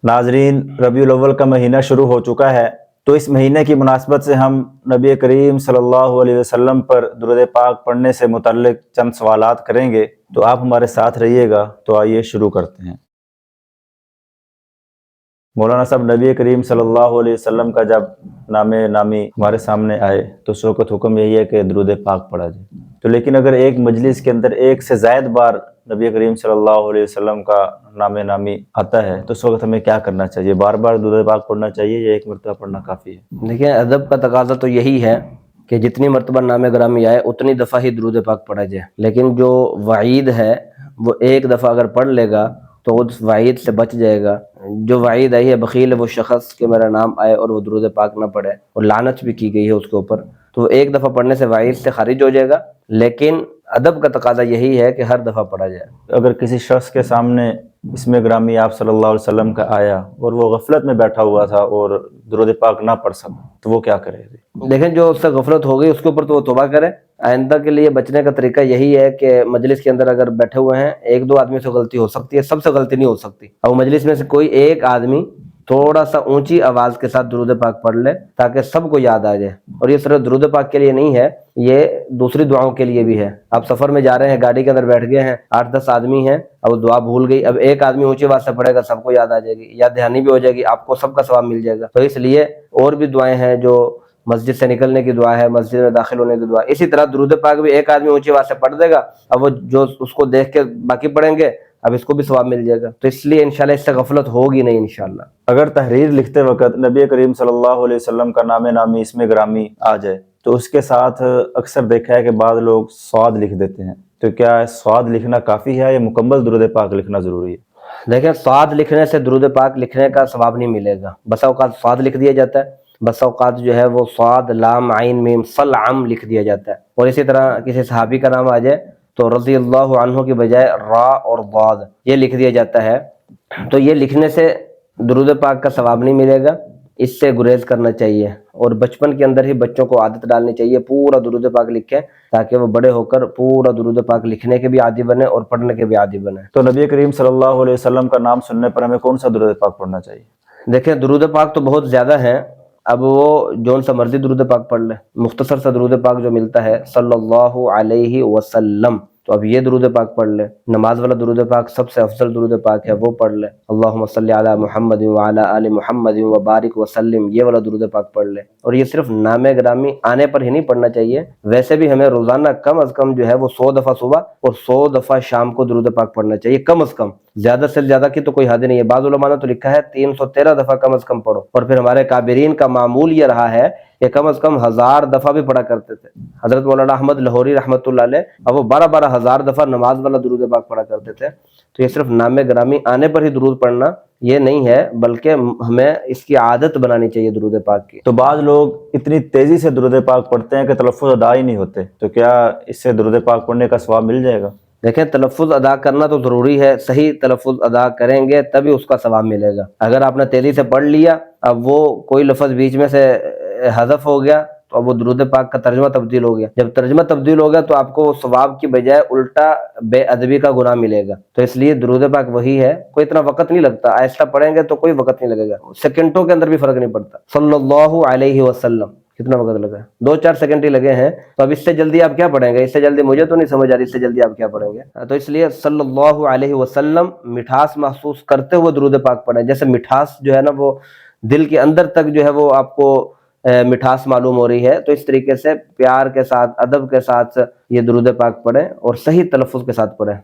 नाजरीन, रबीउल अव्वल का महीना शुरू हो चुका है, तो इस महीने की मुनासबत से हम नबी करीम सल्लल्लाहु अलैहि वसल्लम पर दुरूद पाक पढ़ने से मुतल्लिक चंद सवालात करेंगे। तो आप हमारे साथ रहिएगा। तो आइए शुरू करते हैं। मौलाना साहब, नबी करीम सल्लल्लाहु अलैहि वसल्लम का जब नामे नामी हमारे सामने आए तो उस वक़्त हुक्म यही है कि दुरूद पाक पढ़ा जाए। तो लेकिन अगर एक मजलिस के अंदर एक से ज़ायद बार नबी करीम सल्लल्लाहु अलैहि वसल्लम का नामे नामी आता है तो उस वक्त हमें क्या करना चाहिए? बार बार दुरूद पाक पढ़ना चाहिए या एक मरतबा पढ़ना काफ़ी है? देखिए, अदब का तकाजा तो यही है कि जितनी मरतबा नाम ग्रामी आए उतनी दफ़ा ही दुरूद पाक पढ़ा जाए। लेकिन जो वईद है वो एक दफ़ा अगर पढ़ लेगा तो उस वईद से बच जाएगा। जो वईद आई है बखील है वो शख्स के मेरा नाम आए और वो दुरूद पाक ना पढ़े, और लानत भी की गई है उसके ऊपर, तो एक दफ़ा पढ़ने से वईद से खारिज हो जाएगा। लेकिन अदब का तकाजा यही है कि हर दफ़ा पढ़ा जाए। अगर किसी शख्स के सामने इसमें ग्रामी आप सल्लल्लाहु अलैहि वसल्लम का आया और वो गफलत में बैठा हुआ था और दुरूद पाक ना पढ़ सका तो वो क्या करे? देखें, जो उससे गफलत हो गई उसके ऊपर तो वो तौबा करे। आइंदा के लिए बचने का तरीका यही है कि मजलिस के अंदर अगर बैठे हुए हैं, एक दो आदमी से गलती हो सकती है, सबसे गलती नहीं हो सकती। अब मजलिस में से कोई एक आदमी थोड़ा सा ऊंची आवाज के साथ दुरूद पाक पढ़ ले ताकि सबको याद आ जाए। और ये सिर्फ दुरूद पाक के लिए नहीं है, ये दूसरी दुआओं के लिए भी है। आप सफर में जा रहे हैं, गाड़ी के अंदर बैठ गए हैं, 8-10 आदमी हैं, अब दुआ भूल गई, अब एक आदमी ऊंची आवाज से पढ़ेगा, सबको याद आ जाएगी, याद दहानी भी हो जाएगी, आपको सबका सवाब मिल जाएगा। तो इसलिए और भी दुआएं हैं, जो मस्जिद से निकलने की दुआ है, मस्जिद में दाखिल होने की दुआ। इसी तरह दुरूद पाक भी एक आदमी ऊंची आवाज से पढ़ देगा, अब वो जो उसको देख के बाकी पढ़ेंगे, अब इसको भी सवाब मिल जाएगा। तो इसलिए इंशाल्लाह इससे गफलत होगी नहीं इंशाल्लाह। अगर तहरीर लिखते वक्त नबी करीम सल्लल्लाहु अलैहि वसल्लम का नामे नामी इसमें ग्रामी आ जाए तो उसके साथ अक्सर देखा है कि बाद लोग स्वाद लिख देते हैं, तो क्या स्वाद लिखना काफ़ी है या मुकम्मल दुरूद पाक लिखना ज़रूरी है? देखें, स्वाद लिखने से दुरूद पाक लिखने का सवाब नहीं मिलेगा। बसा औकात स्वाद लिख दिया जाता है, बसा औकात जो है वो स्वाद लाम आइन मीम सल आम लिख दिया जाता है। और इसी तरह किसी सहाबी का नाम आ जाए तो रज़ी अल्लाहु अन्हु की बजाय रा और दाद ये लिख दिया जाता है। तो ये लिखने से दुरूद पाक का सवाब नहीं मिलेगा, इससे गुरेज करना चाहिए। और बचपन के अंदर ही बच्चों को आदत डालनी चाहिए पूरा दुरूद पाक लिखें, ताकि वो बड़े होकर पूरा दुरूद पाक लिखने के भी आदी बने और पढ़ने के भी आदी बने। तो नबी करीम सल्लल्लाहु अलैहि वसल्लम का नाम सुनने पर हमें कौन सा दुरूद पाक पढ़ना चाहिए? देखिए, दुरूद पाक तो बहुत ज़्यादा है, अब वो जौन सा मर्जी दुरूद पाक पढ़ ले। मुख्तसर सा दुरूद पाक जो मिलता है सल्लल्लाहु अलैहि वसल्लम, तो अब ये दुरूद पाक पढ़ ले। नमाज वाला दुरूद पाक सबसे अफजल दुरूद पाक है, वो पढ़ ले। अल्लाहुम्मा सल्ली अला मुहम्मद व अला आलि मुहम्मद व बारिक वसल्लिम, ये वाला दुरूद पाक पढ़ ले। और ये सिर्फ नामे ग्रामी आने पर ही नहीं पढ़ना चाहिए, वैसे भी हमें रोजाना कम अज कम जो है वो 100 दफा सुबह और 100 दफा शाम को दुरूद पाक पढ़ना चाहिए, कम अज कम। ज्यादा से ज्यादा की तो कोई हद नहीं है। बाद उलमा ने तो लिखा है 313 दफा कम अज कम पढ़ो। और फिर हमारे काबिरीन का मामूल ये रहा है कि कम अज कम 1000 दफा भी पढ़ा करते थे। हजरत मौलाना अहमद लाहौरी रहमतुल्लाह अलैह, अब वो 12-12 हजार दफा नमाज वाला दुरूद पाक पढ़ा करते थे। तो ये सिर्फ नामे ग्रामी आने पर ही दुरूद पढ़ना ये नहीं है, बल्कि हमें इसकी आदत बनानी चाहिए दुरूद पाक की। तो बाद लोग इतनी तेजी से दुरूद पाक पढ़ते हैं कि तलफ़्फ़ुज़ अदा ही नहीं होते, तो क्या इससे दुरूद पाक पढ़ने का सवाब मिल जाएगा? देखें, तलफ़्फ़ुज़ अदा करना तो ज़रूरी है, सही तलफ़्फ़ुज़ अदा करेंगे तभी उसका सवाब मिलेगा। अगर आपने तेज़ी से पढ़ लिया, अब वो कोई लफ्ज़ बीच में से हज़फ हो गया तो अब वो दुरूद पाक का तर्जमा तब्दील हो गया। जब तर्जमा तब्दील हो गया तो आपको सवाब की बजाय उल्टा बेअदबी का गुनाह मिलेगा। तो इसलिए दुरूद पाक वही है, कोई इतना वक्त नहीं लगता, आहिस्ता पढ़ेंगे तो कोई वक्त नहीं लगेगा, सेकंडों के अंदर भी फर्क नहीं पड़ता। सल्लल्लाहु अलैहि वसल्लम कितना वक्त लगा? 2-4 सेकंड ही लगे हैं। तो अब इससे जल्दी आप क्या पढ़ेंगे? इससे जल्दी मुझे तो नहीं समझ आ रही, इससे जल्दी आप क्या पढ़ेंगे? तो इसलिए सल्लल्लाहु अलैहि वसल्लम मिठास महसूस करते हुए दुरूद पाक पढ़ें। जैसे मिठास जो है ना वो दिल के अंदर तक जो है वो आपको मिठास मालूम हो रही है, तो इस तरीके से प्यार के साथ अदब के साथ ये दुरूद पाक पढ़ें और सही तलफ़्फ़ुज़ के साथ पढ़ें।